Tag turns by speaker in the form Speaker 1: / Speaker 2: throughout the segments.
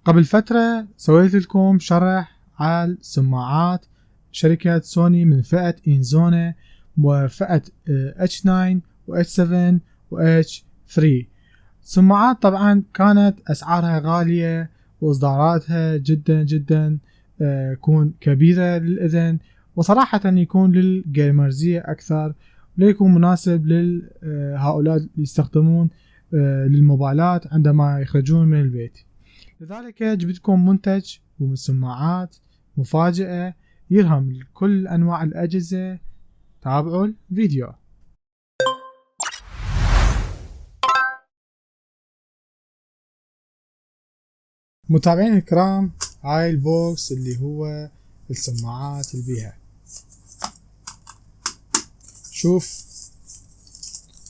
Speaker 1: قبل فترة سويت لكم شرح على سماعات شركة سوني من فئة إنزونا وفئة H9 و H7 و H3. سماعات طبعا كانت أسعارها غالية وإصداراتها جدا تكون كبيرة للأذن، وصراحة يكون للجيمرزية أكثر، ليكون مناسب لهؤلاء اللي يستخدمون للموبايلات عندما يخرجون من البيت. لذلك جبتكم منتج ومن سماعات مفاجئة يرهم لكل أنواع الأجهزة. تابعوا الفيديو. متابعين الكرام، هاي البوكس اللي هو السماعات اللي بيها. شوف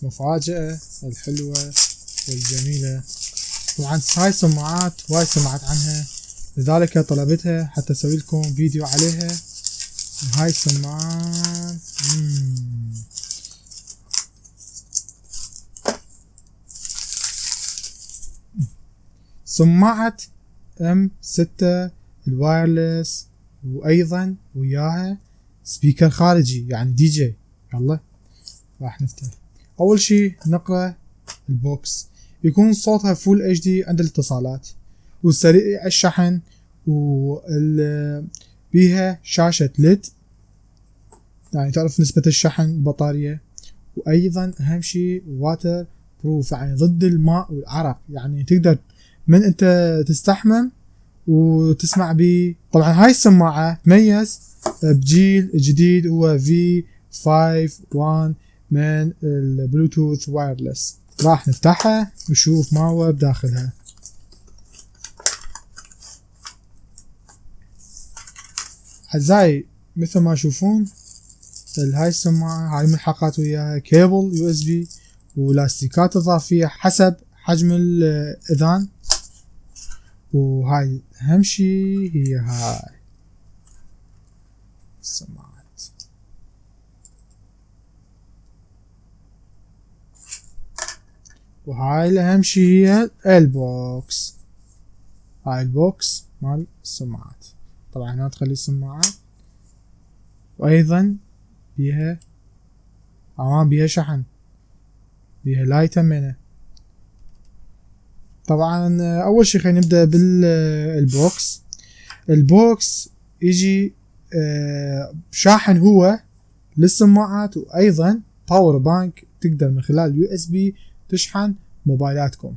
Speaker 1: مفاجأة الحلوة والجميلة. طبعا هاي السماعات هواي سمعت عنها، لذلك طلبتها حتى اسوي لكم فيديو عليها. هاي السماعات سماعة M6 الوايرلس، وايضا وياها سبيكر خارجي يعني دي جي. يلا راح نفتح. اول شي نقرأ البوكس. يكون صوتها فول اتش دي عند الاتصالات، وسريع الشحن، بيها شاشة ليد يعني تعرف نسبة الشحن البطارية، وايضا اهم شي واتر بروف يعني ضد الماء والعرق، يعني تقدر من انت تستحمم وتسمع بيه. طبعا هاي السماعة تميز بجيل جديد هو V51 من البلوتوث وايرلس. راح نفتحها ونشوف ما هو بداخلها. أعزائي مثل ما تشوفون هاي السماعة هاي ملحقات وياها كيبل USB ولاستيكات إضافية حسب حجم الإذان. وهاي أهم شي هي هاي السماعات. وهاي الأهم شي هي البوكس. هاي البوكس مال السماعات. طبعا هنا تخلي السماعات، وأيضا بيها أمام بيها شحن، بيها لايت همينة. طبعا أول شي خلينا نبدأ بالبوكس. البوكس يجي شاحن هو للسماعات، وأيضا باور بانك تقدر من خلال USB تشحن موبايلاتكم.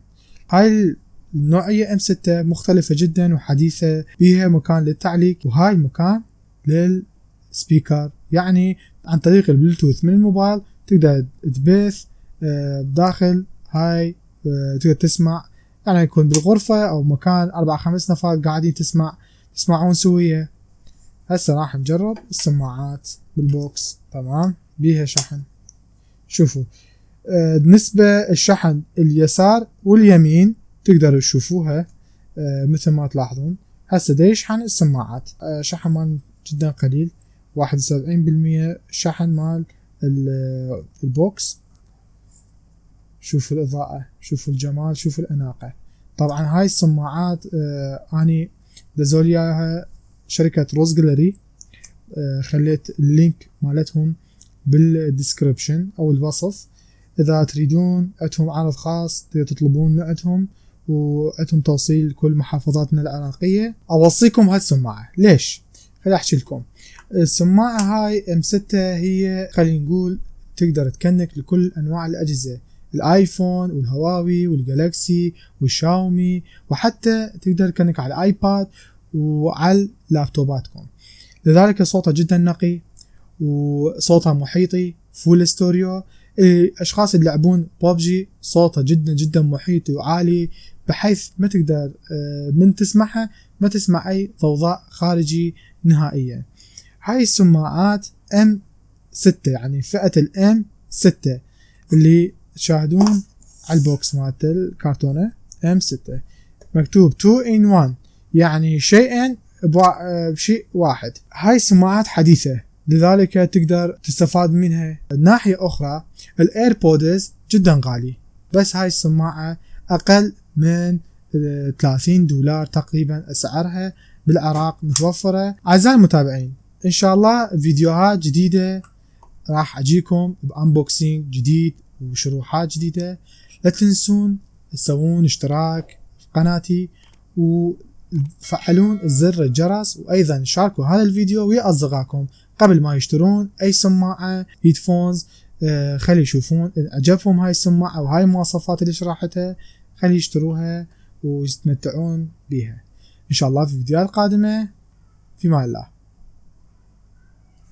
Speaker 1: هاي النوعية M6 مختلفة جدا وحديثة، بيها مكان للتعليق وهاي مكان للسبيكر، يعني عن طريق البلوتوث من الموبايل تقدر تبث بداخل هاي، تقدر تسمع يعني يكون بالغرفة أو مكان 4-5 نفر قاعدين تسمعون سوية. هسه راح نجرب السماعات بالبوكس. تمام بيها شحن. شوفوا بالنسبة الشحن اليسار واليمين تقدروا تشوفوها مثل ما تلاحظون. هسه دا يشحن السماعات، شحن مال جدا قليل 71% شحن مال البوكس. شوفوا الإضاءة، شوفوا الجمال، شوفوا الأناقة. طبعا هاي السماعات اني دزولياها شركة روز جاليري، خليت اللينك مالتهم بالديسكريبشن او الوصف. اذا تريدون عندهم عرض خاص تقدروا تطلبون من عندهم، وعندهم توصيل لكل محافظاتنا العراقية. اوصيكم هالسماعة. ليش؟ خلي احكي لكم. السماعة هاي M6 هي خلينا نقول تقدر تكنك لكل انواع الاجهزة، الايفون والهواوي والجالكسي والشاومي، وحتى تقدر تكنك على الايباد وعلى لابتوباتكم. لذلك صوتها جدا نقي وصوتها محيطي فول ستوريو. الاشخاص اللي يلعبون ببجي صوتها جدا محيطي وعالي، بحيث ما تقدر من تسمعها ما تسمع اي ضوضاء خارجي نهائيا. هاي السماعات M6 يعني فئة M6 اللي تشاهدون على البوكس مالت الكرتونة M6 مكتوب 2 in 1 يعني شيئين بشيء واحد. هاي السماعات حديثة لذلك تقدر تستفاد منها. ناحية أخرى الإيربودز جدا غالي، بس هاي السماعة أقل من $30 تقريبا اسعارها بالعراق متوفرة. اعزائي المتابعين ان شاء الله فيديوهات جديدة راح اجيكم بانبوكسينج جديد وشروحات جديدة. لا تنسون تسوون اشتراك في قناتي وتفعلون زر الجرس، وايضا شاركوا هذا الفيديو ويا اصدقائكم قبل ما يشترون اي سماعة هيدفونز. خلي يشوفون ان عجبهم هاي السماعة وهاي المواصفات اللي شرحتها، خلي يشتروها ويستمتعون بها ان شاء الله في فيديوهات قادمة. في مان الله.